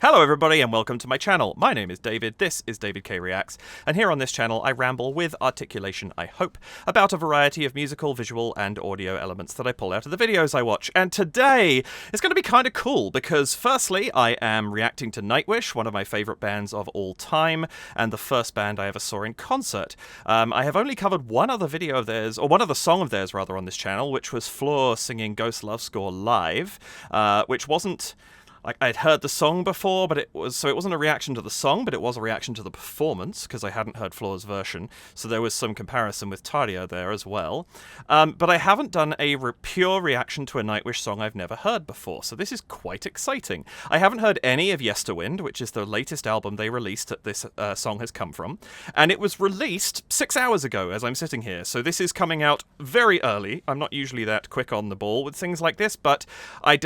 Hello everybody and welcome to my channel. My name is David, this is David K Reacts, and here on this channel I ramble with articulation, I hope, about a variety of musical, visual and audio elements that I pull out of the videos I watch. And today is going to be kind of cool because firstly I am reacting to Nightwish, one of my favourite bands of all time, and the first band I ever saw in concert. I have only covered one other video of theirs, or one other song of theirs rather, on this channel, which was Floor singing Ghost Love Score live, which wasn't... I'd heard the song before, but it wasn't a reaction to the song, but it was a reaction to the performance, because I hadn't heard Floor's version, so there was some comparison with Tario there as well. But I haven't done a pure reaction to a Nightwish song I've never heard before, so this is quite exciting. I haven't heard any of Yesterwynde, which is the latest album they released that this song has come from, and it was released 6 hours ago as I'm sitting here, so this is coming out very early. I'm not usually that quick on the ball with things like this, but I had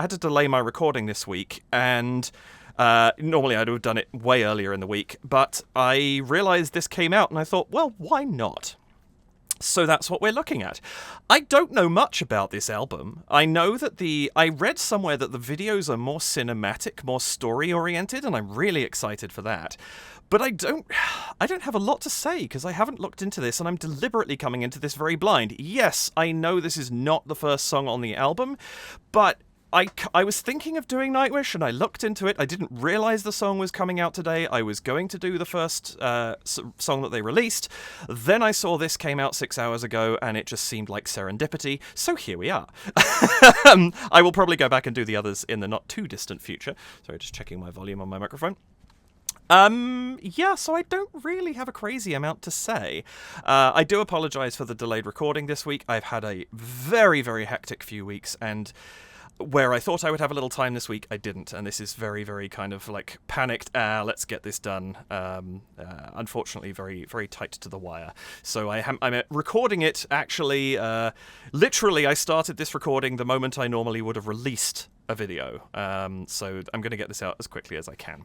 to delay my recording this week, and normally I'd have done it way earlier in the week, but I realised this came out and I thought, well, why not? So that's what we're looking at. I don't know much about this album. I know that I read somewhere that the videos are more cinematic, more story-oriented, and I'm really excited for that. But I don't have a lot to say because I haven't looked into this, and I'm deliberately coming into this very blind. Yes, I know this is not the first song on the album, but I was thinking of doing Nightwish, and I looked into it. I didn't realise the song was coming out today. I was going to do the first song that they released. Then I saw this came out 6 hours ago, and it just seemed like serendipity. So here we are. I will probably go back and do the others in the not-too-distant future. Sorry, just checking my volume on my microphone. Yeah, so I don't really have a crazy amount to say. I do apologise for the delayed recording this week. I've had a very, very hectic few weeks, and where I thought I would have a little time this week, I didn't, and this is very, very kind of like panicked, let's get this done. Unfortunately, very, very tight to the wire. So I'm recording it, actually, literally I started this recording the moment I normally would have released a video. So I'm going to get this out as quickly as I can.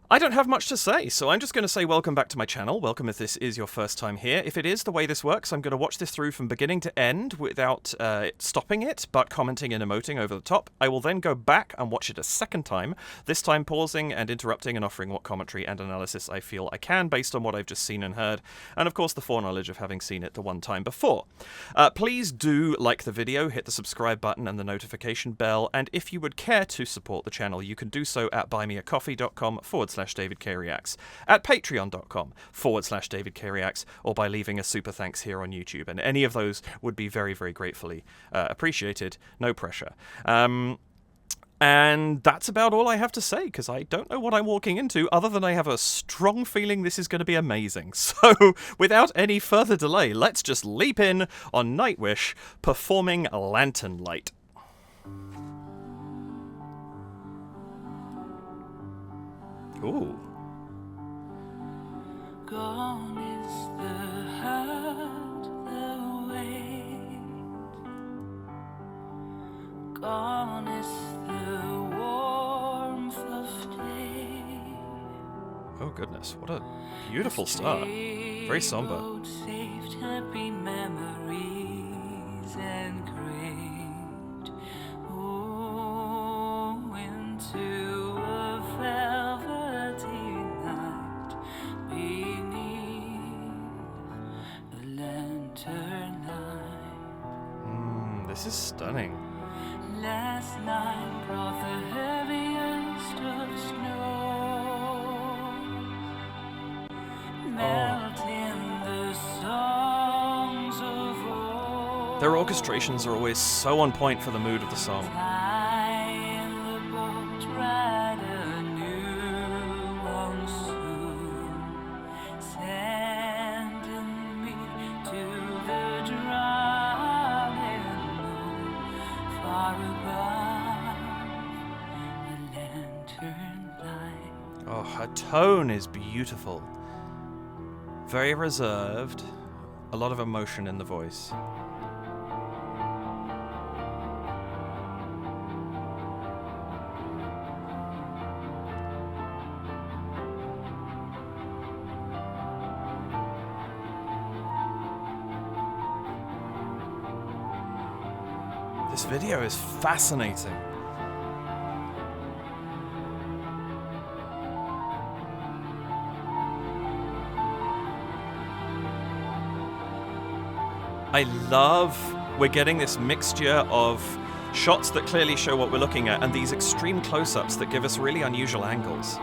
I don't have much to say, so I'm just going to say welcome back to my channel. Welcome if this is your first time here. If it is, the way this works, I'm going to watch this through from beginning to end without stopping it, but commenting and emoting over the top. I will then go back and watch it a second time, this time pausing and interrupting and offering what commentary and analysis I feel I can based on what I've just seen and heard, and of course the foreknowledge of having seen it the one time before. Please do like the video, hit the subscribe button and the notification bell, and if you would care to support the channel, you can do so at buymeacoffee.com/David K Reacts, at patreon.com/David K Reacts, or by leaving a super thanks here on YouTube, and any of those would be very, very gratefully appreciated. No pressure. And that's about all I have to say, because I don't know what I'm walking into, other than I have a strong feeling this is going to be amazing. So, without any further delay, let's just leap in on Nightwish performing Lanternlight. Ooh. Gone is the hurt, the weight. Gone is the warmth of day. Oh goodness, what a beautiful start. Very somber. Saved happy memories and great. Oh, into a velvety night beneath the lanternlight. This is stunning. Last night brought the heaviest of snow, melting the songs of old. Their orchestrations are always so on point for the mood of the song. I in the boat ride a new one soon, sending me to the drawing moon, far above the lantern light. Oh, her tone is beautiful. Very reserved. A lot of emotion in the voice. This video is fascinating. I love we're getting this mixture of shots that clearly show what we're looking at and these extreme close-ups that give us really unusual angles.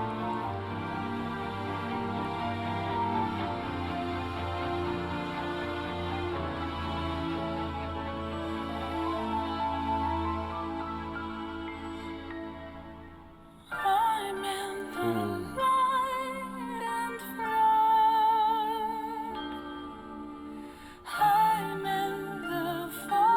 I'm in the light and flood. I'm in the fire.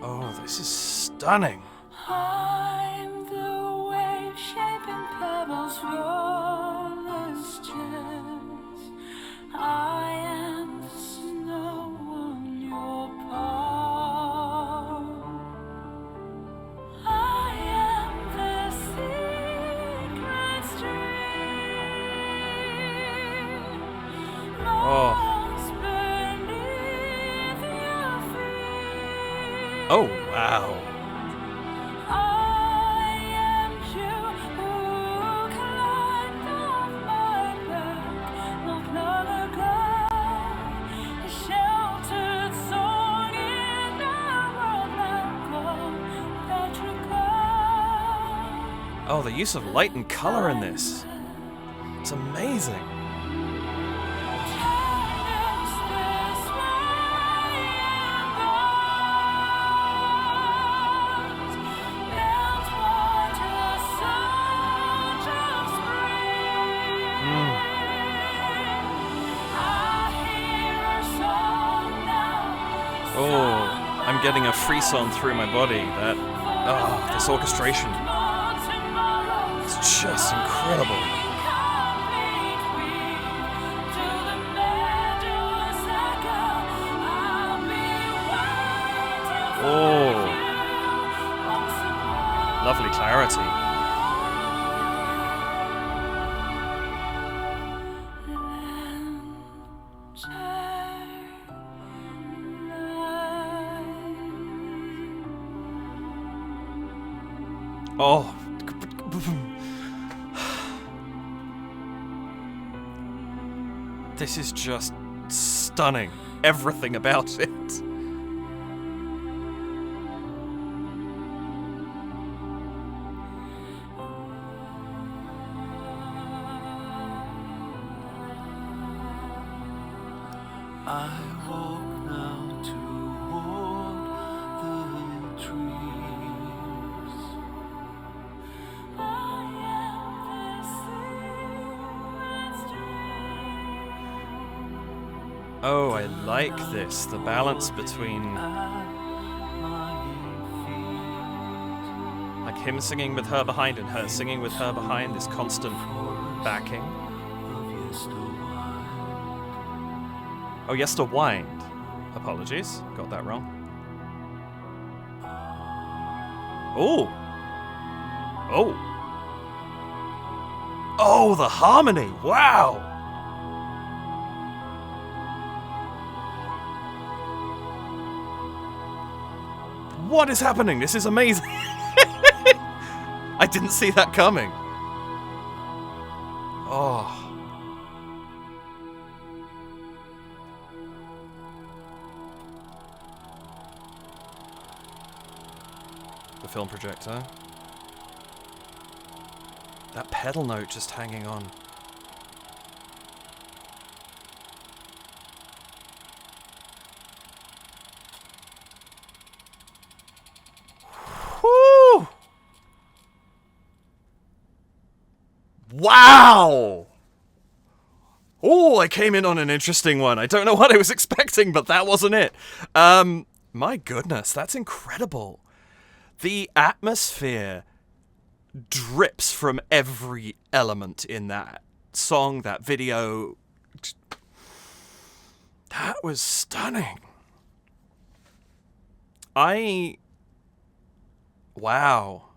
Oh, this is stunning. I'm the wave shaping pebbles, flawless chance. I am the snow on your palm. I am the secret stream. Lost beneath your feet. Oh, wow. I am you who climbed off my back not long ago. A sheltered song in a world like petrified. Oh, the use of light and color in this. It's amazing. Tennis this way and bars. Meltwater, surge of spring. I hear a song now. Oh, I'm getting a frisson through my body. This orchestration. It's just incredible. Oh, lovely clarity. Oh. This is just stunning. Everything about it. I walk now toward the trees. I am the secret stream. Oh, I like this. The balance between like him singing with her behind and her singing with her behind, this constant backing. Oh, Yesterwynde. Apologies, got that wrong. Oh! Oh! Oh, the harmony! Wow! What is happening? This is amazing! I didn't see that coming. Oh. The film projector. That pedal note just hanging on. Whew! Wow! Oh, I came in on an interesting one. I don't know what I was expecting, but that wasn't it. My goodness, that's incredible. The atmosphere drips from every element in that song, that video. That was stunning. Wow.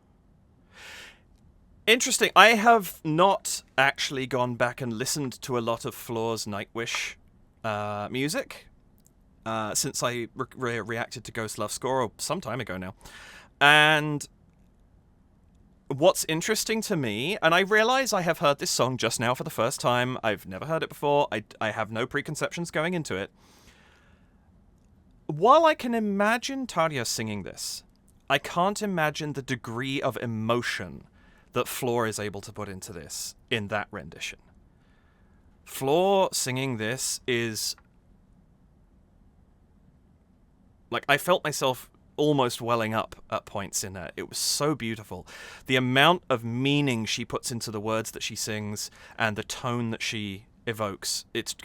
Interesting. I have not actually gone back and listened to a lot of Floor's Nightwish music since I reacted to Ghost Love Score some time ago now. And what's interesting to me, and I realize I have heard this song just now for the first time. I've never heard it before. I have no preconceptions going into it. While I can imagine Tarja singing this, I can't imagine the degree of emotion that Floor is able to put into this in that rendition. Floor singing this is... like, I felt myself almost welling up at points in it. It was so beautiful. The amount of meaning she puts into the words that she sings and the tone that she evokes. It's...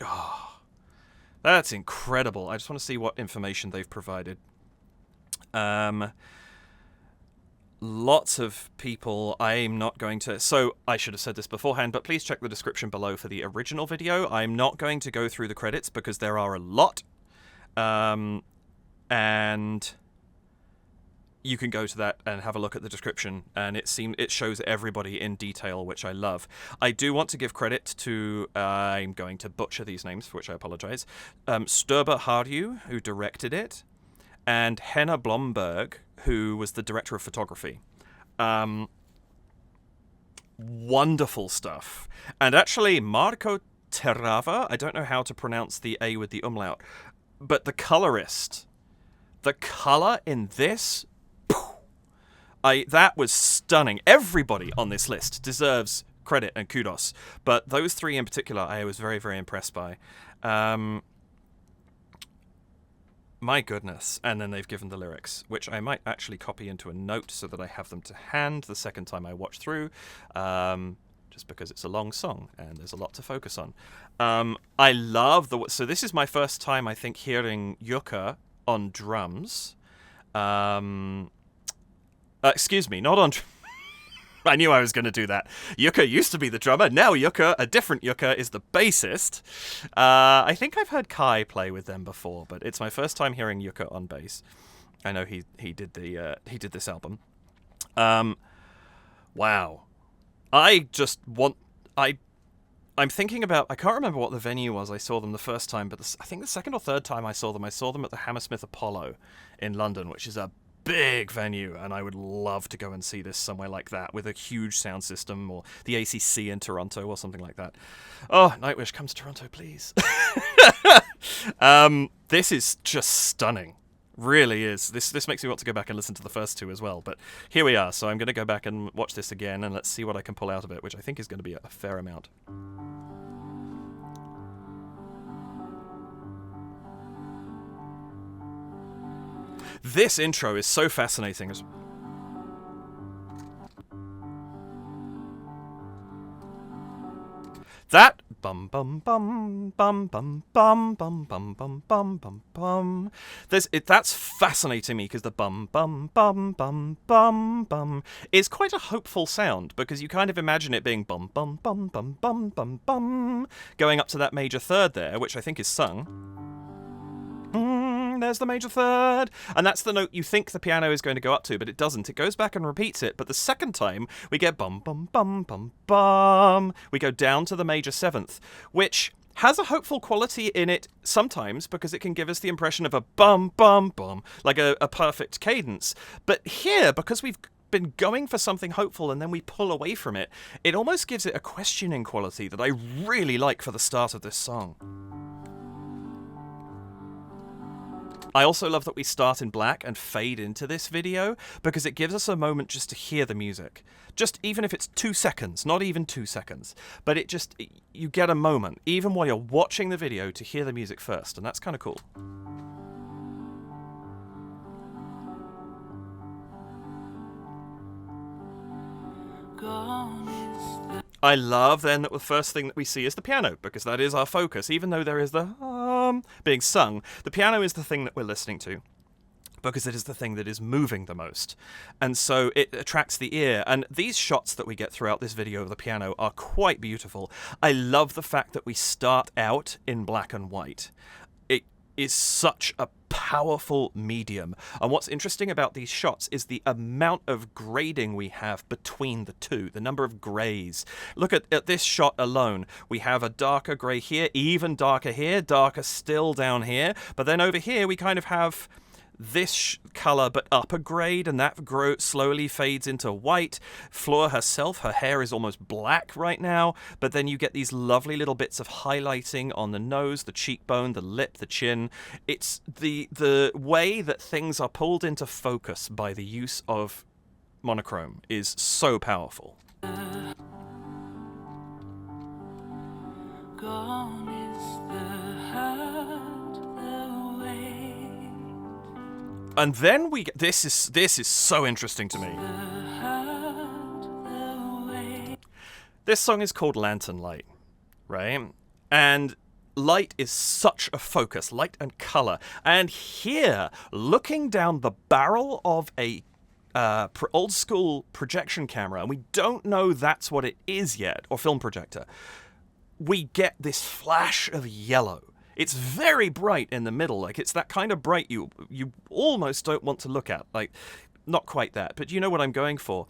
that's incredible. I just want to see what information they've provided. Lots of people, I'm not going to... So, I should have said this beforehand, but please check the description below for the original video. I'm not going to go through the credits because there are a lot. And you can go to that and have a look at the description, and it shows everybody in detail, which I love. I do want to give credit to, I'm going to butcher these names, for which I apologize, Sturba Harju, who directed it, and Henna Blomberg, who was the director of photography. Wonderful stuff. And actually, Marco Terrava, I don't know how to pronounce the A with the umlaut, but the colorist, the color in this, that was stunning. Everybody on this list deserves credit and kudos, but those three in particular I was very, very impressed by. My goodness. And then they've given the lyrics, which I might actually copy into a note so that I have them to hand the second time I watch through, just because it's a long song and there's a lot to focus on. I love so this is my first time, I think, hearing Jukka on drums. Excuse me, not on... I knew I was going to do that. Jukka used to be the drummer. Now Jukka, a different Jukka, is the bassist. I think I've heard Kai play with them before, but it's my first time hearing Jukka on bass. I know he did this album. Wow. I'm thinking about... I can't remember what the venue was I saw them the first time, but I think the second or third time I saw them at the Hammersmith Apollo in London, which is a big venue, and I would love to go and see this somewhere like that with a huge sound system, or the ACC in Toronto or something like that. Oh, Nightwish, come to Toronto, please. This is just stunning. Really is. This makes me want to go back and listen to the first two as well, but here we are. So I'm going to go back and watch this again, and let's see what I can pull out of it, which I think is going to be a fair amount. This intro is so fascinating. That bum bum bum bum bum bum bum bum bum bum bum bum. That's fascinating me because the bum bum bum bum bum bum is quite a hopeful sound, because you kind of imagine it being bum bum bum bum bum bum bum going up to that major third there, which I think is sung. There's the major third. And that's the note you think the piano is going to go up to, but it doesn't. It goes back and repeats it, but the second time we get bum bum bum bum bum. We go down to the major seventh, which has a hopeful quality in it sometimes, because it can give us the impression of a bum bum bum, like a perfect cadence. But here, because we've been going for something hopeful and then we pull away from it, it almost gives it a questioning quality that I really like for the start of this song. I also love that we start in black and fade into this video, because it gives us a moment just to hear the music. Just even if it's 2 seconds, not even 2 seconds, but you get a moment, even while you're watching the video, to hear the music first, and that's kind of cool. I love then that the first thing that we see is the piano, because that is our focus. Even though there is the being sung, the piano is the thing that we're listening to, because it is the thing that is moving the most. And so it attracts the ear. And these shots that we get throughout this video of the piano are quite beautiful. I love the fact that we start out in black and white. It is such a powerful medium. And what's interesting about these shots is the amount of grading we have between the two, the number of grays. Look at this shot alone. We have a darker gray here, even darker here, darker still down here. But then over here we kind of have this color but up a grade, and that slowly fades into white. Flora herself, her hair is almost black right now, but then you get these lovely little bits of highlighting on the nose, the cheekbone, the lip, the chin. It's the way that things are pulled into focus by the use of monochrome is so powerful. Gone is the hurt, the way. And then we get this is so interesting to me. This song is called Lanternlight, right? And light is such a focus, light and color. And here, looking down the barrel of a old school projection camera, and we don't know that's what it is yet, or film projector, we get this flash of yellow. It's very bright in the middle, like it's that kind of bright you almost don't want to look at, like not quite that, but you know what I'm going for.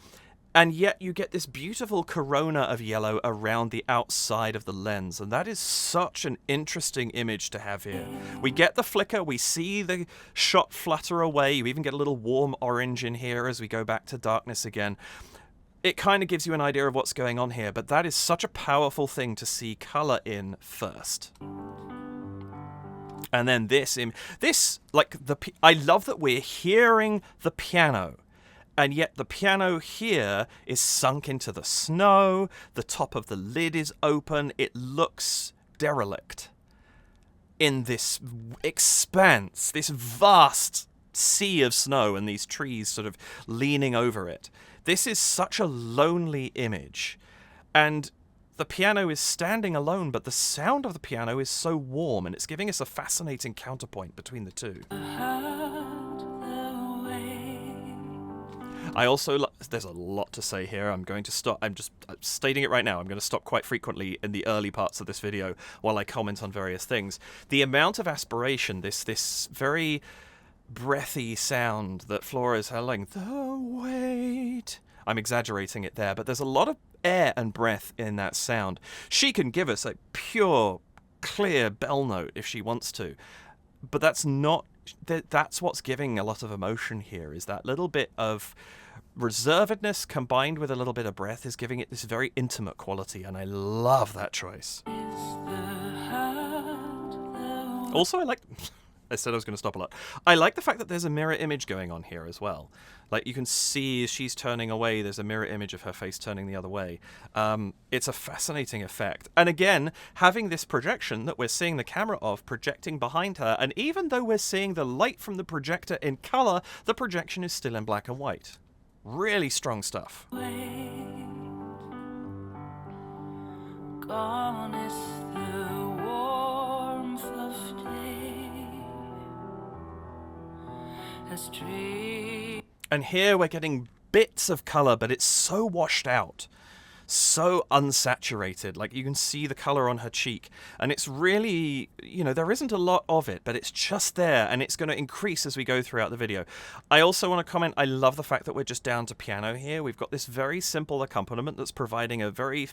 And yet you get this beautiful corona of yellow around the outside of the lens, and that is such an interesting image to have here. We get the flicker, we see the shot flutter away, you even get a little warm orange in here as we go back to darkness again. It kind of gives you an idea of what's going on here, but that is such a powerful thing to see color in first. And then I love that we're hearing the piano, and yet the piano here is sunk into the snow, the top of the lid is open, it looks derelict in this expanse, this vast sea of snow and these trees sort of leaning over it. This is such a lonely image, and the piano is standing alone, but the sound of the piano is so warm, and it's giving us a fascinating counterpoint between the two. I also, there's a lot to say here. I'm going to stop. I'm stating it right now. I'm going to stop quite frequently in the early parts of this video while I comment on various things. The amount of aspiration, this very breathy sound that Flora is howling, the weight. I'm exaggerating it there, but there's a lot of air and breath in that sound. She can give us a pure, clear bell note if she wants to, but that's not. That's what's giving a lot of emotion here, is that little bit of reservedness combined with a little bit of breath is giving it this very intimate quality, and I love that choice. Also, I said I was going to stop a lot. I like the fact that there's a mirror image going on here as well. Like, you can see as she's turning away, there's a mirror image of her face turning the other way. It's a fascinating effect. And again, having this projection that we're seeing the camera of projecting behind her, and even though we're seeing the light from the projector in color, the projection is still in black and white. Really strong stuff. Gone is the warmth of day, as trees. And here we're getting bits of color, but it's so washed out, so unsaturated. Like, you can see the color on her cheek, and it's really, there isn't a lot of it, but it's just there, and it's going to increase as we go throughout the video. I also want to comment, I love the fact that we're just down to piano here. We've got this very simple accompaniment that's providing a very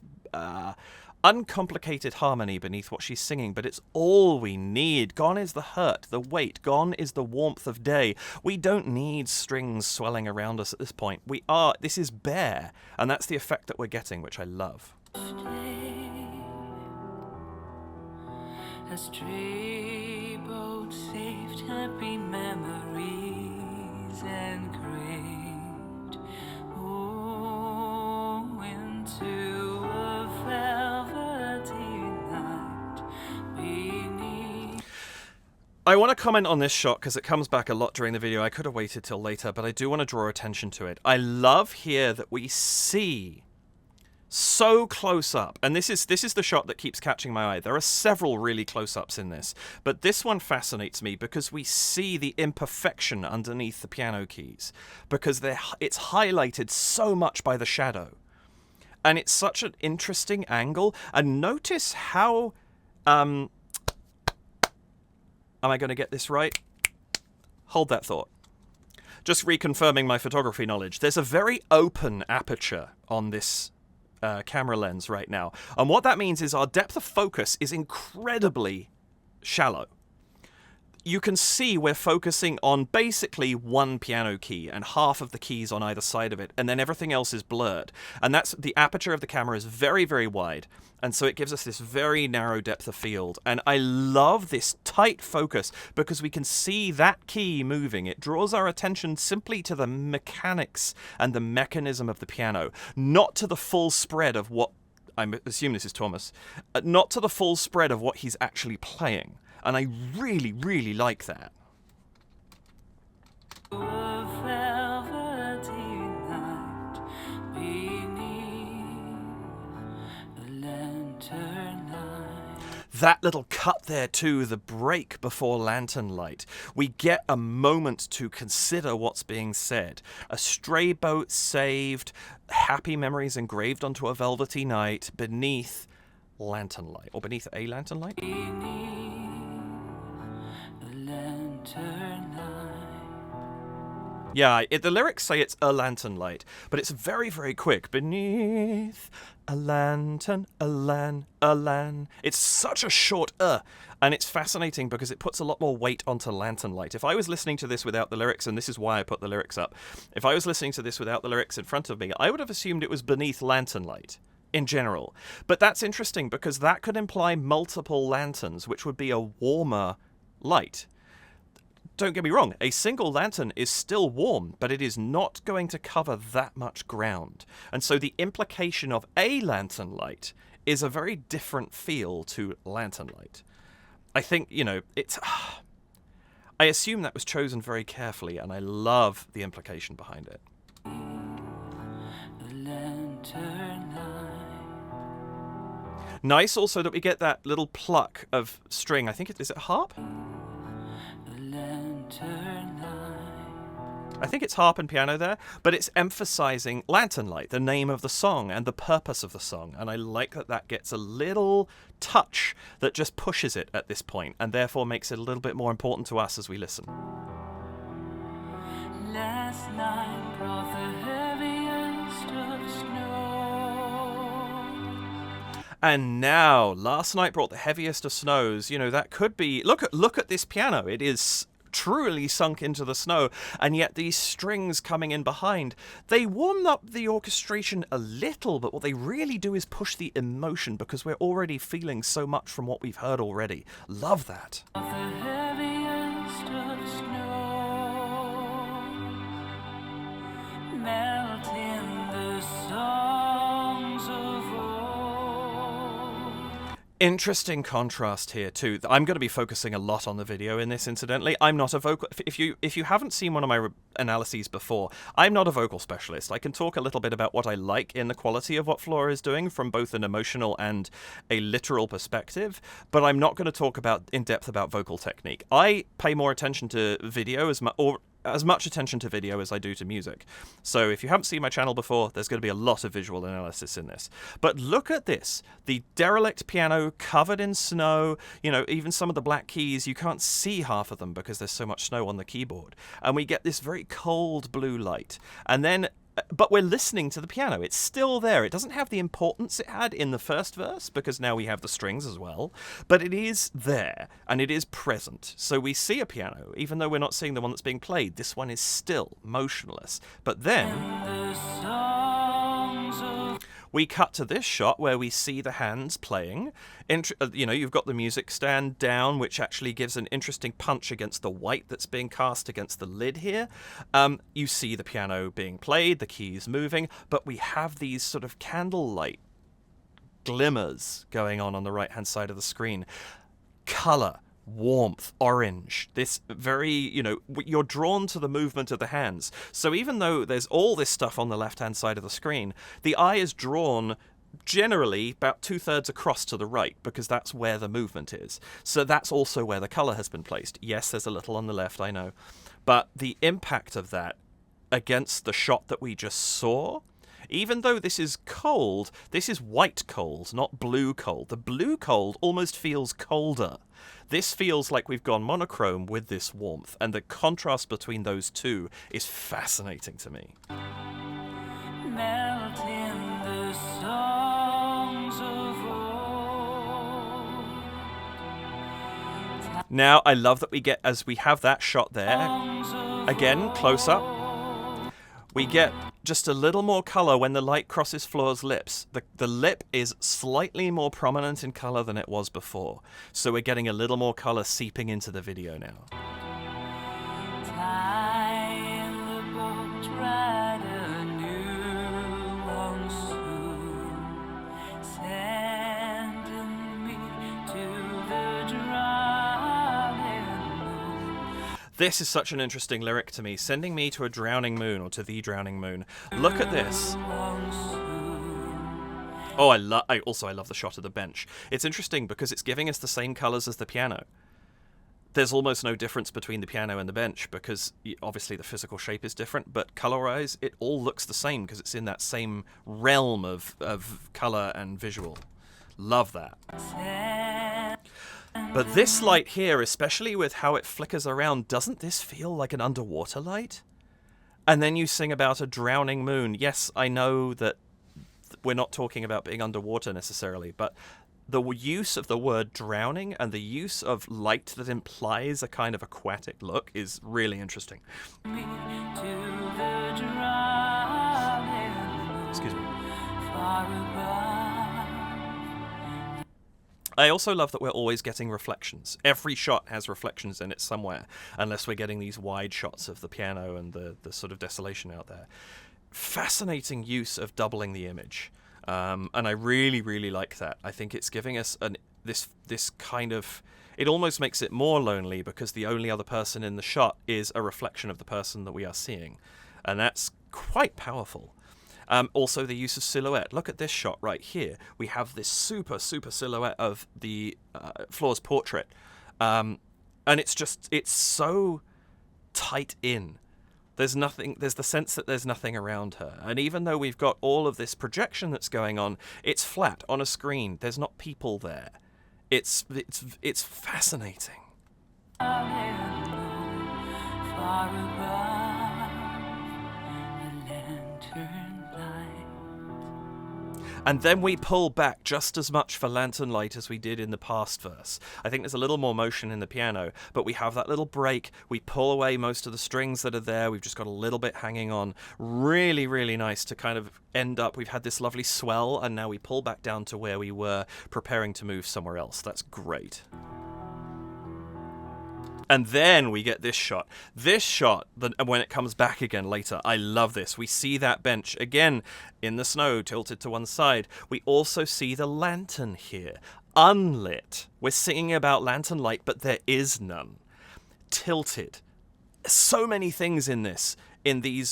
uncomplicated harmony beneath what she's singing, but it's all we need. Gone is the hurt, the weight. Gone is the warmth of day. We don't need strings swelling around us at this point. This is bare, and that's the effect that we're getting, which I love. As tree boats saved happy memories and craved into a velvety night beneath. I want to comment on this shot because it comes back a lot during the video. I could have waited till later, but I do want to draw attention to it. I love here that we see so close up, and this is the shot that keeps catching my eye. There are several really close-ups in this, but this one fascinates me because we see the imperfection underneath the piano keys, because it's highlighted so much by the shadow, and it's such an interesting angle. And notice how am I going to get this right? Hold that thought. Just reconfirming my photography knowledge. There's a very open aperture on this camera lens right now, and what that means is our depth of focus is incredibly shallow. you can see we're focusing on basically one piano key and half of the keys on either side of it, and then everything else is blurred. And that's the aperture of the camera is very, very wide, and so it gives us this very narrow depth of field. And I love this tight focus because we can see that key moving. It draws our attention simply to the mechanics and the mechanism of the piano, not to the full spread of what, I assume this is Tuomas, not to the full spread of what he's actually playing. And I really, really like that. That little cut there too, the break before Lanternlight. We get a moment to consider what's being said. A stray boat saved, happy memories engraved onto a velvety night, beneath Lanternlight. Or beneath a Lanternlight? Yeah, the lyrics say it's a lantern light, but it's very, very quick. Beneath a lantern, a lan. It's such a short and it's fascinating because it puts a lot more weight onto lantern light. If I was listening to this without the lyrics, and this is why I put the lyrics up, if I was listening to this without the lyrics in front of me, I would have assumed it was beneath lantern light in general. But that's interesting because that could imply multiple lanterns, which would be a warmer light. Don't get me wrong, a single lantern is still warm, but it is not going to cover that much ground. And so the implication of a lantern light is a very different feel to lantern light. I think, it's... I assume that was chosen very carefully, and I love the implication behind it. Nice also that we get that little pluck of string. I think is it harp? I think it's harp and piano there, but it's emphasizing Lanternlight, the name of the song and the purpose of the song. And I like that that gets a little touch that just pushes it at this point and therefore makes it a little bit more important to us as we listen. Last night brought the heaviest of snow. And now, last night brought the heaviest of snows. That could be... Look at this piano. It is truly sunk into the snow, and yet these strings coming in behind, they warm up the orchestration a little, but what they really do is push the emotion because we're already feeling so much from what we've heard already. Love that. The heaviest of snow, melting the songs of old. Interesting contrast here too. I'm going to be focusing a lot on the video in this, incidentally. I'm not a vocal... If you haven't seen one of my analyses before, I'm not a vocal specialist. I can talk a little bit about what I like in the quality of what Flora is doing from both an emotional and a literal perspective, but I'm not going to talk in depth about vocal technique. I pay more attention to video as much attention to video as I do to music. So if you haven't seen my channel before, there's going to be a lot of visual analysis in this. But look at this. The derelict piano covered in snow, even some of the black keys, you can't see half of them because there's so much snow on the keyboard. And we get this very cold blue light. And then but we're listening to the piano. It's still there. It doesn't have the importance it had in the first verse because now we have the strings as well. But it is there and it is present. So we see a piano, even though we're not seeing the one that's being played. This one is still motionless. But then we cut to this shot where we see the hands playing. You've got the music stand down, which actually gives an interesting punch against the white that's being cast against the lid here. You see the piano being played, the keys moving, but we have these sort of candlelight glimmers going on the right-hand side of the screen. Color. Warmth, orange, this very, you're drawn to the movement of the hands. So even though there's all this stuff on the left-hand side of the screen, the eye is drawn generally about 2/3 across to the right because that's where the movement is. So that's also where the color has been placed. Yes, there's a little on the left, I know. But the impact of that against the shot that we just saw, even though this is cold, this is white cold, not blue cold. The blue cold almost feels colder. This feels like we've gone monochrome with this warmth, and the contrast between those two is fascinating to me. Melting the songs of old. Now, I love that we get, as we have that shot there, again, close up, we get just a little more colour when the light crosses Floor's lips. The lip is slightly more prominent in colour than it was before. So we're getting a little more colour seeping into the video now. Tie in the boat, write a new one soon. Sending me to the drowning moon. This is such an interesting lyric to me. Sending me to a drowning moon, or to the drowning moon. Look at this. Oh, I love the shot of the bench. It's interesting because it's giving us the same colours as the piano. There's almost no difference between the piano and the bench because obviously the physical shape is different, but colour-wise, it all looks the same because it's in that same realm of colour and visual. Love that. But this light here, especially with how it flickers around, doesn't this feel like an underwater light? And then you sing about a drowning moon. Yes, I know that we're not talking about being underwater necessarily, but the use of the word drowning and the use of light that implies a kind of aquatic look is really interesting. Excuse me. I also love that we're always getting reflections. Every shot has reflections in it somewhere, unless we're getting these wide shots of the piano and the sort of desolation out there. Fascinating use of doubling the image. And I really, really like that. I think it's giving us this kind of... It almost makes it more lonely because the only other person in the shot is a reflection of the person that we are seeing. And that's quite powerful. Also, the use of silhouette. Look at this shot right here. We have this super, super silhouette of the Floor's portrait. And it's so tight in. There's the sense that there's nothing around her. And even though we've got all of this projection that's going on, it's flat on a screen. There's not people there. It's fascinating. Far above the lantern light. And then we pull back just as much for Lanternlight as we did in the past verse. I think there's a little more motion in the piano, but we have that little break. We pull away most of the strings that are there. We've just got a little bit hanging on. Really, really nice to kind of end up. We've had this lovely swell, and now we pull back down to where we were preparing to move somewhere else. That's great. And then we get this shot. This shot, when it comes back again later, I love this. We see that bench again in the snow, tilted to one side. We also see the lantern here, unlit. We're singing about lantern light, but there is none. Tilted. So many things in these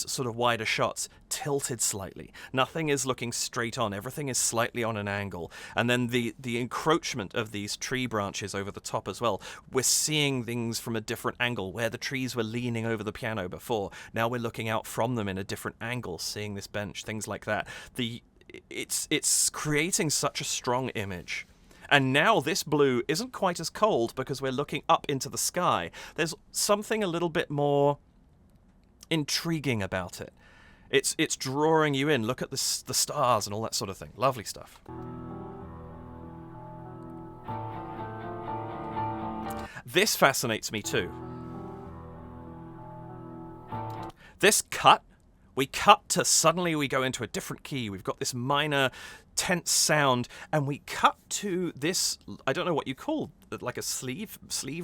sort of wider shots, tilted slightly. Nothing is looking straight on. Everything is slightly on an angle. And then the encroachment of these tree branches over the top as well. We're seeing things from a different angle. Where the trees were leaning over the piano before, now we're looking out from them in a different angle, seeing this bench, things like that. It's creating such a strong image. And now this blue isn't quite as cold because we're looking up into the sky. There's something a little bit more intriguing about it. It's drawing you in. Look at the stars and all that sort of thing. Lovely stuff. This fascinates me too. This cut, we cut to suddenly we go into a different key. We've got this minor tense sound, and we cut to this, I don't know what you call it, like a sleeve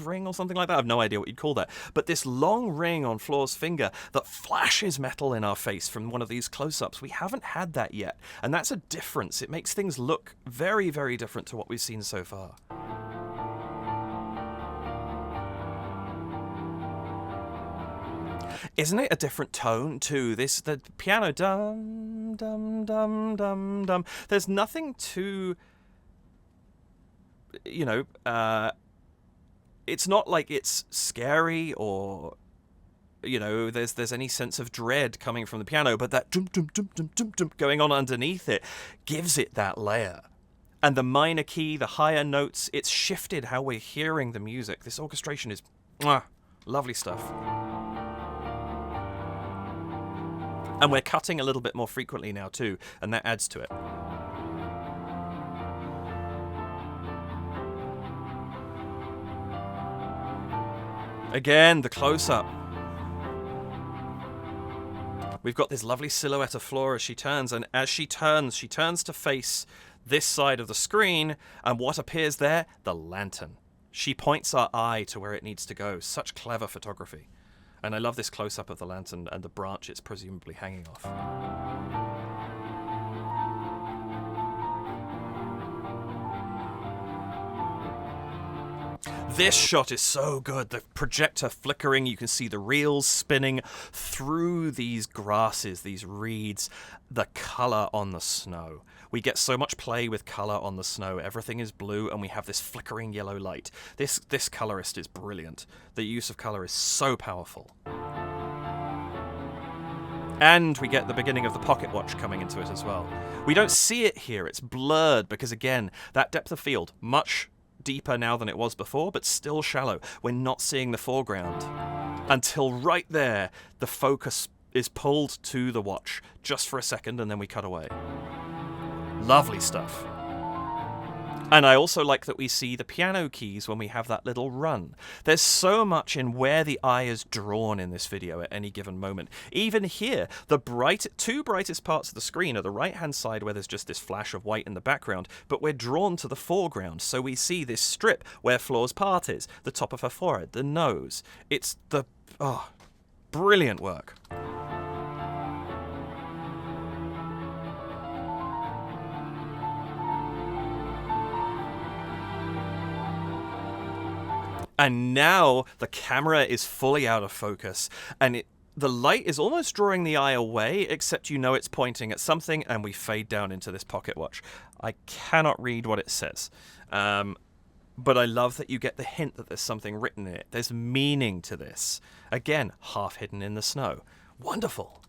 ring or something like that. I have no idea what you'd call that. But this long ring on Floor's finger that flashes metal in our face from one of these close-ups. We haven't had that yet, and that's a difference. It makes things look very, very different to what we've seen so far. Isn't it a different tone to this? The piano, dum, dum, dum, dum, dum. There's nothing too, it's not like it's scary or, there's any sense of dread coming from the piano, but that dum, dum, dum, dum, dum, dum going on underneath it gives it that layer. And the minor key, the higher notes, it's shifted how we're hearing the music. This orchestration is lovely stuff. And we're cutting a little bit more frequently now too, and that adds to it. Again, the close-up. We've got this lovely silhouette of Flora as she turns, and as she turns to face this side of the screen, and what appears there? The lantern. She points our eye to where it needs to go. Such clever photography. And I love this close-up of the lantern and the branch it's presumably hanging off. This shot is so good. The projector flickering, you can see the reels spinning through these grasses, these reeds, the colour on the snow. We get so much play with colour on the snow. Everything is blue and we have this flickering yellow light. This colorist is brilliant. The use of colour is so powerful. And we get the beginning of the pocket watch coming into it as well. We don't see it here. It's blurred because, again, that depth of field, much deeper now than it was before, but still shallow. We're not seeing the foreground until right there the focus is pulled to the watch just for a second and then we cut away. Lovely stuff. And I also like that we see the piano keys when we have that little run. There's so much in where the eye is drawn in this video at any given moment. Even here, the two brightest parts of the screen are the right-hand side where there's just this flash of white in the background, but we're drawn to the foreground, so we see this strip where Flora's part is, the top of her forehead, the nose. It's the... oh, brilliant work. And now the camera is fully out of focus, and the light is almost drawing the eye away, except you know it's pointing at something, and we fade down into this pocket watch. I cannot read what it says, but I love that you get the hint that there's something written in it. There's meaning to this. Again, half hidden in the snow. Wonderful.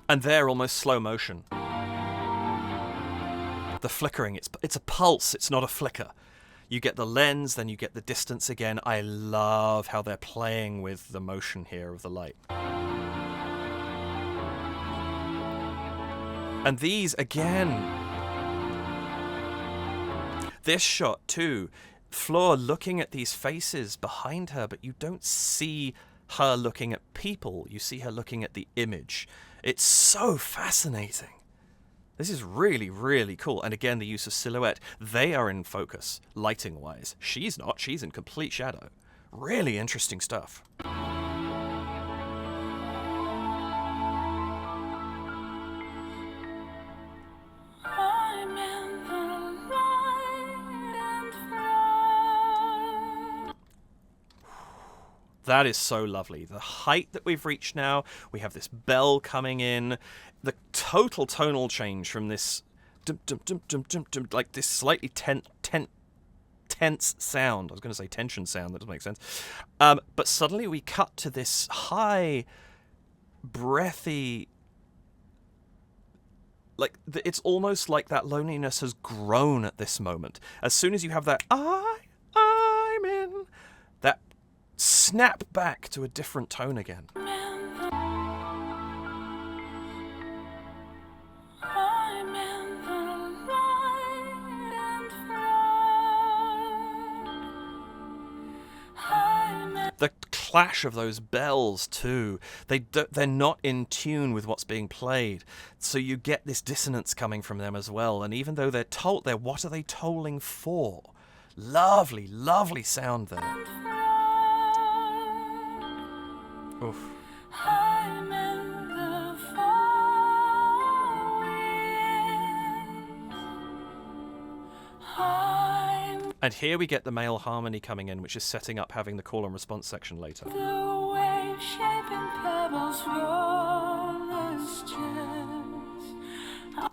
And there, almost slow motion. The flickering, it's a pulse, it's not a flicker. You get the lens, then you get the distance again. I love how they're playing with the motion here of the light. And these, again. This shot, too. Flora looking at these faces behind her, but you don't see her looking at people. You see her looking at the image. It's so fascinating. This is really, really cool. And again, the use of silhouette. They are in focus, lighting-wise. She's not. She's in complete shadow. Really interesting stuff. I'm in the light and flight. That is so lovely. The height that we've reached now, we have this bell coming in, the total tonal change from this dum, dum, dum, dum, dum, dum, like this slightly tense sound. I was going to say tension sound, that doesn't make sense. But suddenly we cut to this high, breathy, like it's almost like that loneliness has grown at this moment. As soon as you have that I'm in, that snap back to a different tone again. I'm in the light and flight. The clash of those bells too, they're not in tune with what's being played, so you get this dissonance coming from them as well. And even though they're what are they tolling for? Lovely, lovely sound there. Oof. I'm in the fall winds. And here we get the male harmony coming in, which is setting up having the call and response section later. The wave shaping pebbles roll as gems.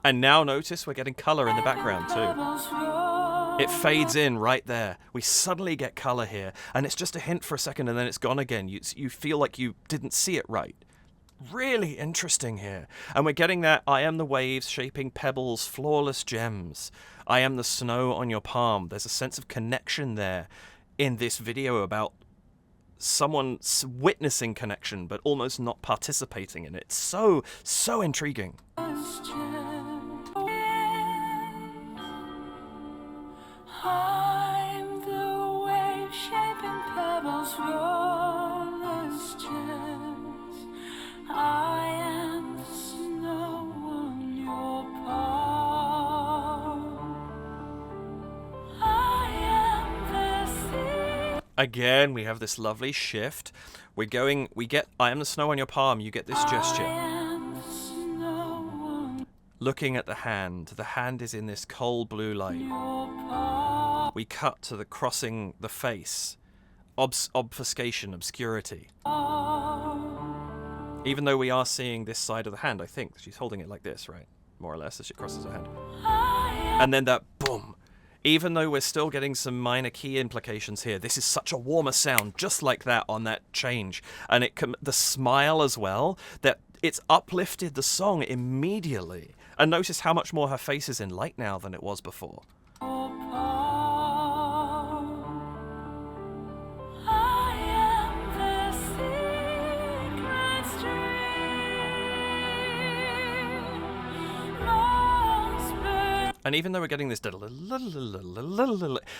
And now notice we're getting colour in the background too. Pebbles roll. It fades in right there. We suddenly get colour here, and it's just a hint for a second and then it's gone again. You feel like you didn't see it right. Really interesting here. And we're getting that I am the waves shaping pebbles, flawless gems. I am the snow on your palm. There's a sense of connection there in this video about someone witnessing connection but almost not participating in it. So intriguing. I'm the wave shaping pebbles from the chest. I am the snow on your palm. I am the sea. Again, we have this lovely shift. We get I am the snow on your palm, you get this gesture. I am the snow on Looking at the hand is in this cold blue light. your palm. We cut to the crossing the face. Obfuscation, obscurity. Even though we are seeing this side of the hand, I think. She's holding it like this, right? More or less, as she crosses her hand. And then that boom. Even though we're still getting some minor key implications here, this is such a warmer sound, just like that on that change. And the smile as well, that it's uplifted the song immediately. And notice how much more her face is in light now than it was before. And even though we're getting this,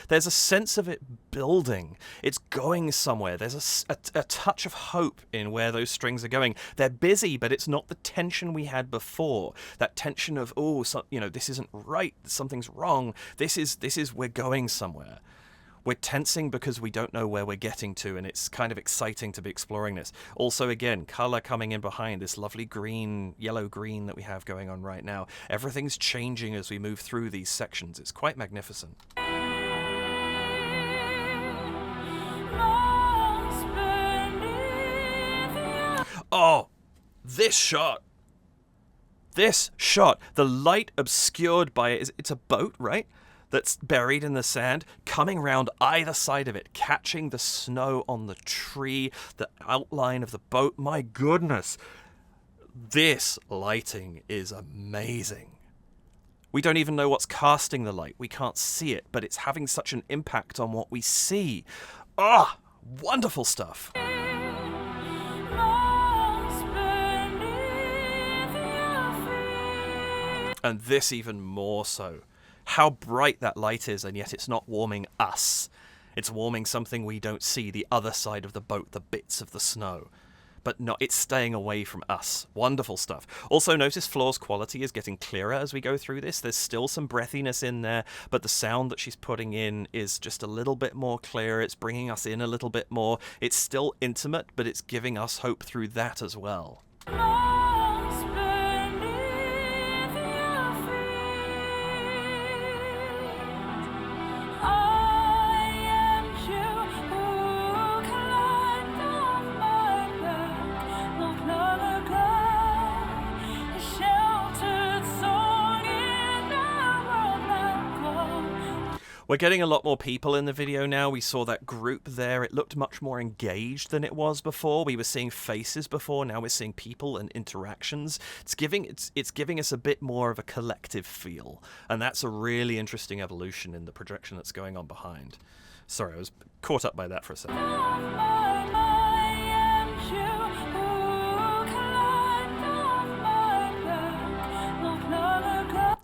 there's a sense of it building. It's going somewhere. There's a touch of hope in where those strings are going. They're busy, but it's not the tension we had before. That tension of, this isn't right. Something's wrong. This is we're going somewhere. We're tensing because we don't know where we're getting to, and it's kind of exciting to be exploring this. Also, again, color coming in behind, this lovely green, yellow-green that we have going on right now. Everything's changing as we move through these sections. It's quite magnificent. Oh, this shot. The light obscured by it. It's a boat, right? That's buried in the sand, coming round either side of it, catching the snow on the tree, the outline of the boat. My goodness, this lighting is amazing. We don't even know what's casting the light. We can't see it, but it's having such an impact on what we see. Ah, wonderful stuff. And this even more so. How bright that light is, and yet it's not warming us. It's warming something we don't see, the other side of the boat, the bits of the snow. But it's staying away from us. Wonderful stuff. Also notice Floor's quality is getting clearer as we go through this. There's still some breathiness in there, but the sound that she's putting in is just a little bit more clear. It's bringing us in a little bit more. It's still intimate, but it's giving us hope through that as well. We're getting a lot more people in the video now. We saw that group there. It looked much more engaged than it was before. We were seeing faces before. Now we're seeing people and interactions. It's giving us a bit more of a collective feel. And that's a really interesting evolution in the projection that's going on behind. Sorry, I was caught up by that for a second.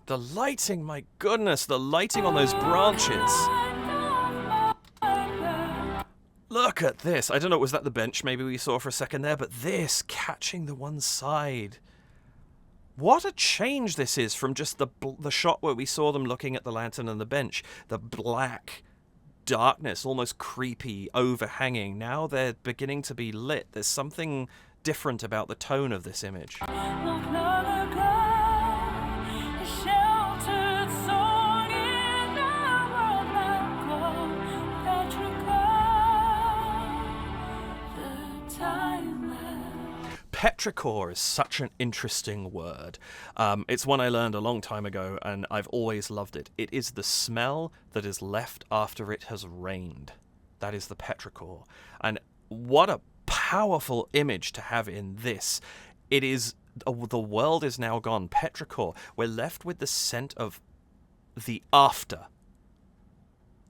The lighting, my goodness, the lighting on those branches. Look at this. I don't know, was that the bench maybe we saw for a second there? But this, catching the one side. What a change this is from just the shot where we saw them looking at the lantern and the bench. The black darkness, almost creepy, overhanging. Now they're beginning to be lit. There's something different about the tone of this image. Petrichor is such an interesting word. It's one I learned a long time ago, and I've always loved it. It is the smell that is left after it has rained. That is the petrichor. And what a powerful image to have in this. It is, the world is now gone. Petrichor, we're left with the scent of the after.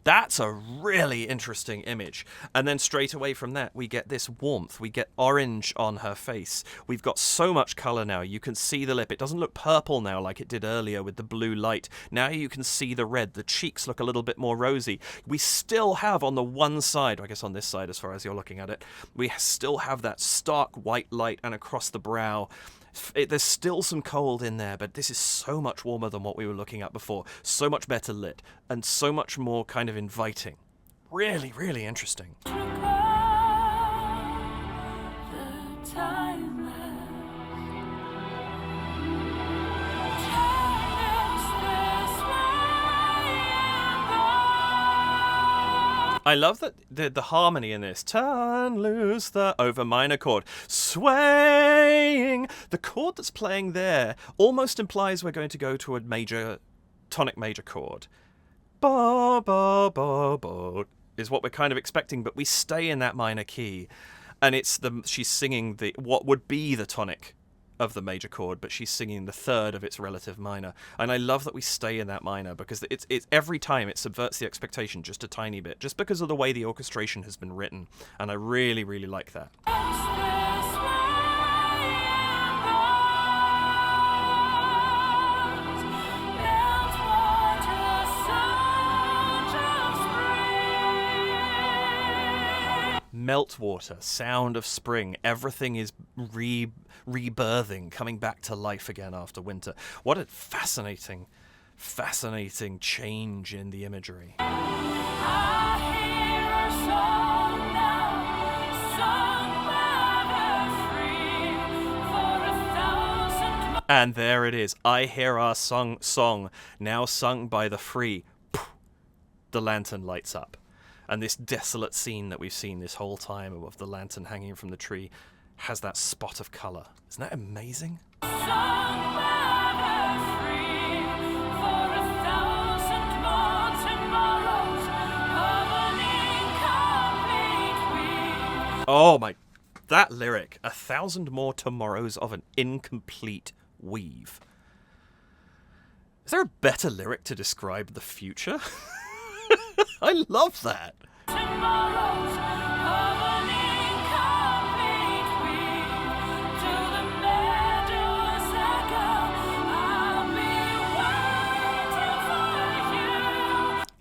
That's a really interesting image. And then straight away from that, we get this warmth. We get orange on her face. We've got so much colour now. You can see the lip. It doesn't look purple now like it did earlier with the blue light. Now you can see the red. The cheeks look a little bit more rosy. We still have on the one side, I guess on this side as far as you're looking at it, we still have that stark white light, and across the brow, there's still some cold in there, but this is so much warmer than what we were looking at before. So much better lit, and so much more kind of inviting. Really, really interesting. I love that the harmony in this. Turn loose the over minor chord. Swaying. The chord that's playing there almost implies we're going to go to a major, tonic major chord. Ba, ba, ba, ba is what we're kind of expecting, but we stay in that minor key. And she's singing what would be the tonic of the major chord, but she's singing the third of its relative minor. And I love that we stay in that minor, because it's every time it subverts the expectation just a tiny bit, just because of the way the orchestration has been written. And I really, really like that. Meltwater, sound of spring, everything is rebirthing, coming back to life again after winter. What a fascinating, fascinating change in the imagery. And there it is. I hear our song, now sung by the free. The lantern lights up. And this desolate scene that we've seen this whole time of the lantern hanging from the tree has that spot of colour. Isn't that amazing? Oh my, that lyric, 1,000 more tomorrows of an incomplete weave. Is there a better lyric to describe the future? I love that.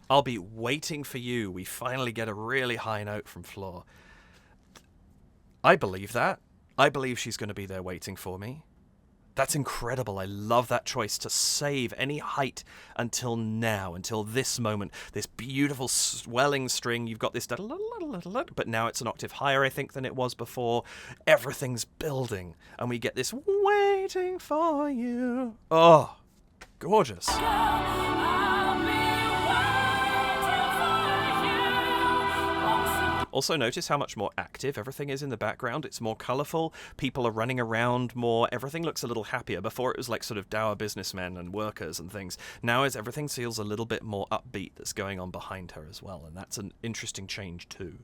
I'll be waiting for you. We finally get a really high note from Flor. I believe that. I believe she's going to be there waiting for me. That's incredible. I love that choice to save any height until now, until this moment. This beautiful swelling string. You've got this, but now it's an octave higher, I think, than it was before. Everything's building, and we get this waiting for you. Oh, gorgeous. Also notice how much more active everything is in the background. It's more colourful. People are running around more. Everything looks a little happier. Before it was like sort of dour businessmen and workers and things. Now everything feels a little bit more upbeat that's going on behind her as well. And that's an interesting change too.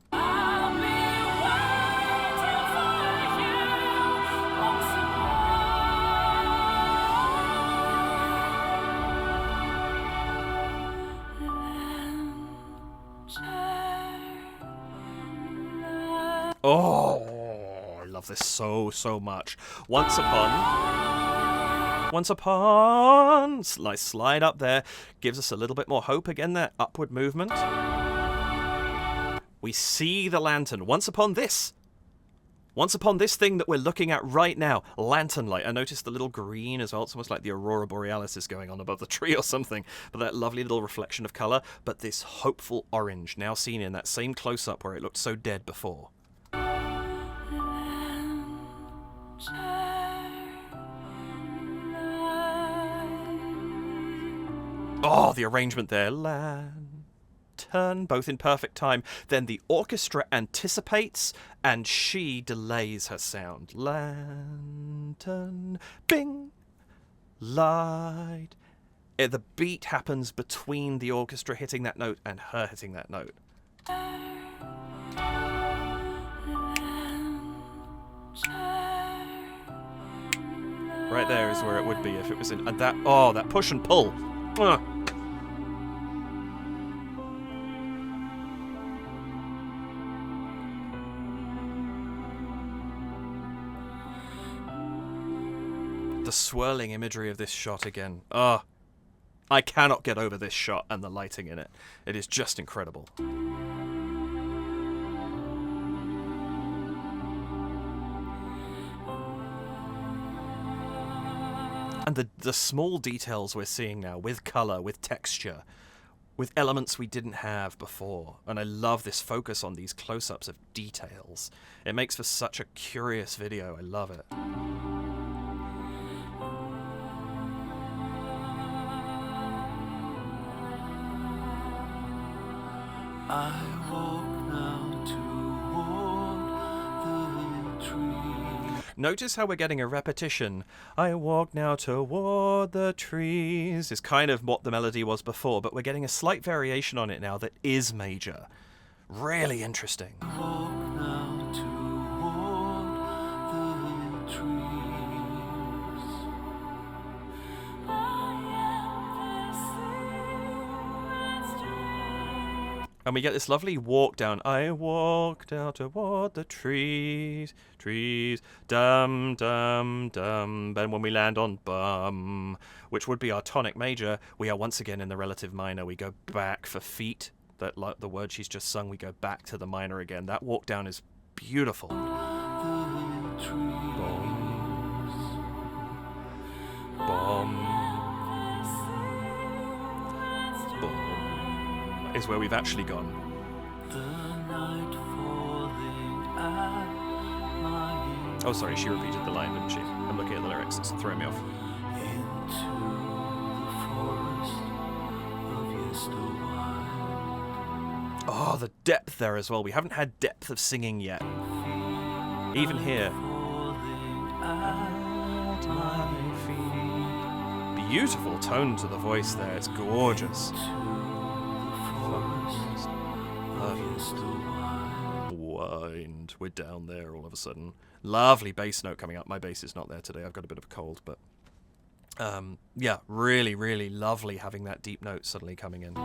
Oh, I love this so much. Once upon, slide up there, gives us a little bit more hope again, that upward movement. We see the lantern. Once upon this thing that we're looking at right now, Lanternlight. I noticed the little green as well. It's almost like the Aurora Borealis is going on above the tree or something. But that lovely little reflection of colour. But this hopeful orange, now seen in that same close-up where it looked so dead before. Oh, the arrangement there. Lantern, both in perfect time. Then the orchestra anticipates and she delays her sound. Lantern, bing, light. The beat happens between the orchestra hitting that note and her hitting that note. Right there is where it would be if it was in that. Oh, that push and pull. swirling imagery of this shot again. Ah, I cannot get over this shot and the lighting in it. It is just incredible. And the small details we're seeing now, with colour, with texture, with elements we didn't have before. And I love this focus on these close-ups of details. It makes for such a curious video. I love it. I walk now toward the tree. Notice how we're getting a repetition. I walk now toward the trees is kind of what the melody was before, but we're getting a slight variation on it now that is major. Really interesting. I walk now toward the trees. And we get this lovely walk down. I walk down toward the trees, trees, dum, dum, dum. Then when we land on bum, which would be our tonic major, we are once again in the relative minor. We go back for feet, that like the word she's just sung, we go back to the minor again. That walk down is beautiful. Bum, bum. Is where we've actually gone. The night falling at my Oh, sorry, she repeated the line, didn't she? I'm looking at the lyrics, it's throwing me off. into the forest of Yesterwynde. Oh, the depth there as well. We haven't had depth of singing yet. Even here. Falling at my feet. Beautiful tone to the voice there. It's gorgeous. Wind. We're down there all of a sudden. Lovely bass note coming up. My bass is not there today. I've got a bit of a cold, but yeah, really, really lovely having that deep note suddenly coming in.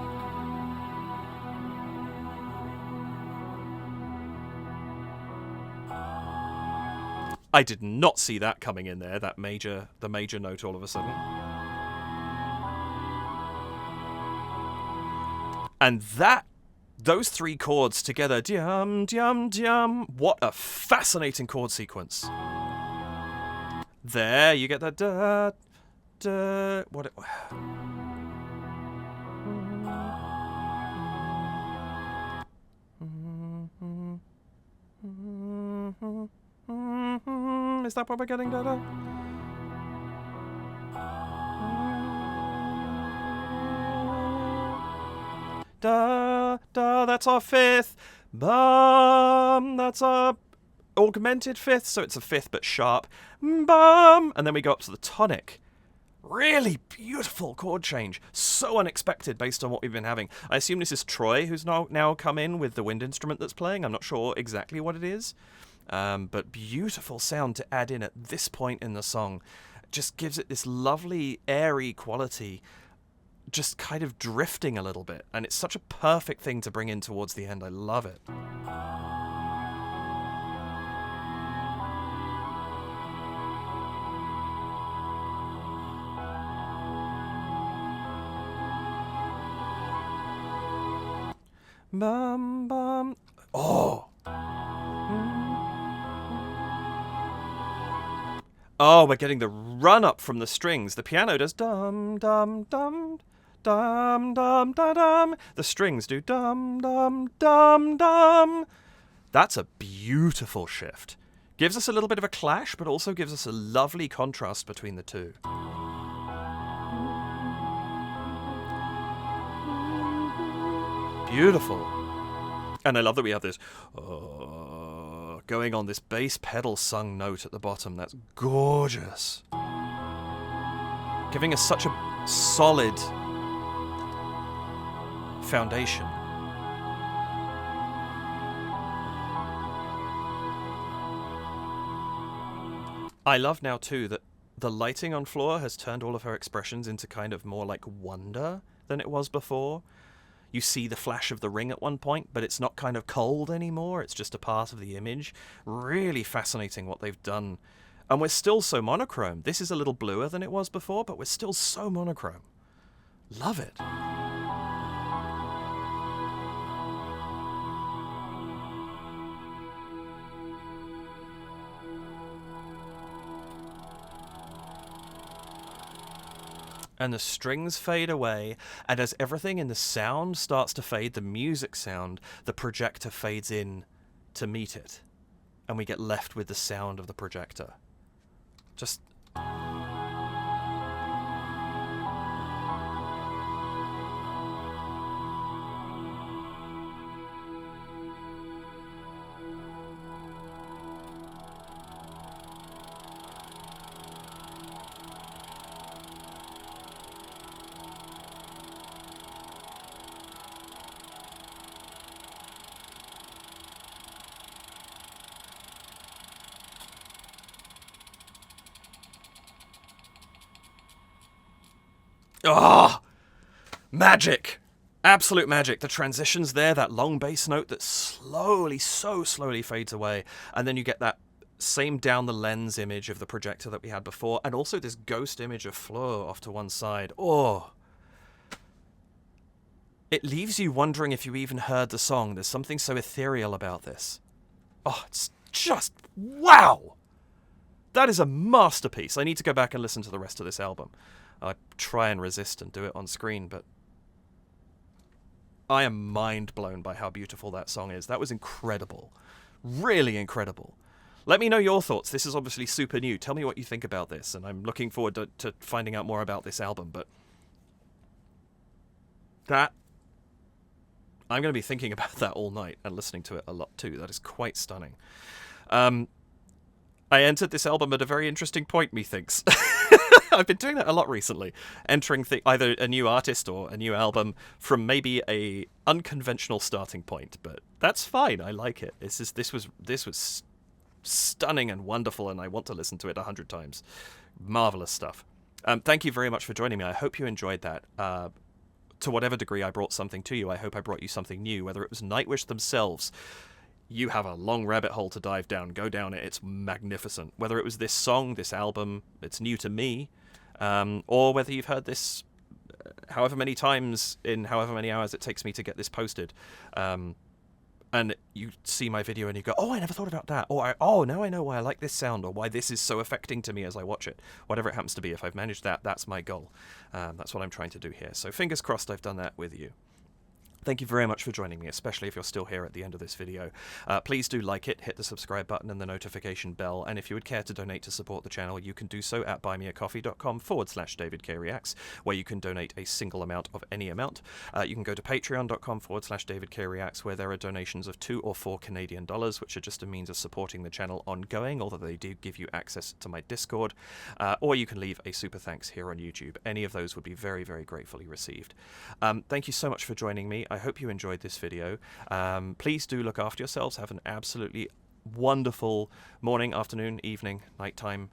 I did not see that coming in there, the major note all of a sudden. And those three chords together, dum, dum, dum, what a fascinating chord sequence. There, you get that da, da, what it... Is that what we're getting, da, da? Da, da, that's our fifth. Bum, that's our augmented fifth, so it's a fifth but sharp. Bum, and then we go up to the tonic. Really beautiful chord change. So unexpected based on what we've been having. I assume this is Troy who's now come in with the wind instrument that's playing. I'm not sure exactly what it is. But beautiful sound to add in at this point in the song. Just gives it this lovely airy quality. Just kind of drifting a little bit, and it's such a perfect thing to bring in towards the end. I love it. Bum bum. Oh. Oh, we're getting the run up from the strings. The piano does dum dum dum. Dum dum da dum. The strings do dum dum dum dum. That's a beautiful shift. Gives us a little bit of a clash, but also gives us a lovely contrast between the two. Beautiful. And I love that we have this going on this bass pedal sung note at the bottom. That's gorgeous. Giving us such a solid foundation. I love now too that the lighting on Floor has turned all of her expressions into kind of more like wonder than it was before. You see the flash of the ring at one point, but it's not kind of cold anymore. It's just a part of the image. Really fascinating what they've done And we're still so monochrome. This is a little bluer than it was before, but we're still so monochrome. Love it. And the strings fade away, and as everything in the sound starts to fade, the music sound, the projector fades in to meet it. And we get left with the sound of the projector. Just... Oh! Magic! Absolute magic. The transitions there, that long bass note that slowly, so slowly fades away. And then you get that same down the lens image of the projector that we had before. And also this ghost image of Fleur off to one side. Oh! It leaves you wondering if you even heard the song. There's something so ethereal about this. Oh, it's just... wow! That is a masterpiece. I need to go back and listen to the rest of this album. I try and resist and do it on screen, but I am mind blown by how beautiful that song is. That was incredible. Really incredible. Let me know your thoughts. This is obviously super new. Tell me what you think about this, and I'm looking forward to finding out more about this album, but that... I'm going to be thinking about that all night and listening to it a lot too. That is quite stunning. I entered this album at a very interesting point, methinks. I've been doing that a lot recently, entering either a new artist or a new album from maybe a unconventional starting point, but that's fine. I like it. This was stunning and wonderful, and I want to listen to it 100 times. Marvelous stuff. Thank you very much for joining me. I hope you enjoyed that. To whatever degree I brought something to you, I hope I brought you something new, whether it was Nightwish themselves. You have a long rabbit hole to dive down. Go down it. It's magnificent. Whether it was this song, this album, it's new to me, or whether you've heard this however many times in however many hours it takes me to get this posted, and you see my video and you go, oh, I never thought about that, or oh, now I know why I like this sound, or why this is so affecting to me as I watch it. Whatever it happens to be, if I've managed that, that's my goal. That's what I'm trying to do here. So fingers crossed I've done that with you. Thank you very much for joining me, especially if you're still here at the end of this video. Please do like it, hit the subscribe button and the notification bell, and if you would care to donate to support the channel, you can do so at buymeacoffee.com/DavidKReacts, where you can donate a single amount of any amount. You can go to patreon.com/DavidKReacts, where there are donations of $2 or $4 Canadian, which are just a means of supporting the channel ongoing, although they do give you access to my Discord, or you can leave a super thanks here on YouTube. Any of those would be very, very gratefully received. Thank you so much for joining me. I hope you enjoyed this video. Please do look after yourselves. Have an absolutely wonderful morning, afternoon, evening, nighttime,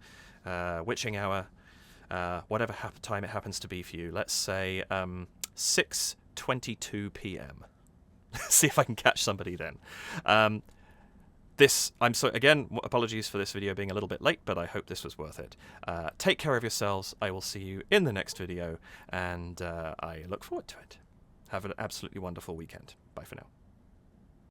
witching hour, whatever time it happens to be for you. Let's say 6:22 p.m. See if I can catch somebody then. Again, apologies for this video being a little bit late, but I hope this was worth it. Take care of yourselves. I will see you in the next video, and I look forward to it. Have an absolutely wonderful weekend. Bye for now.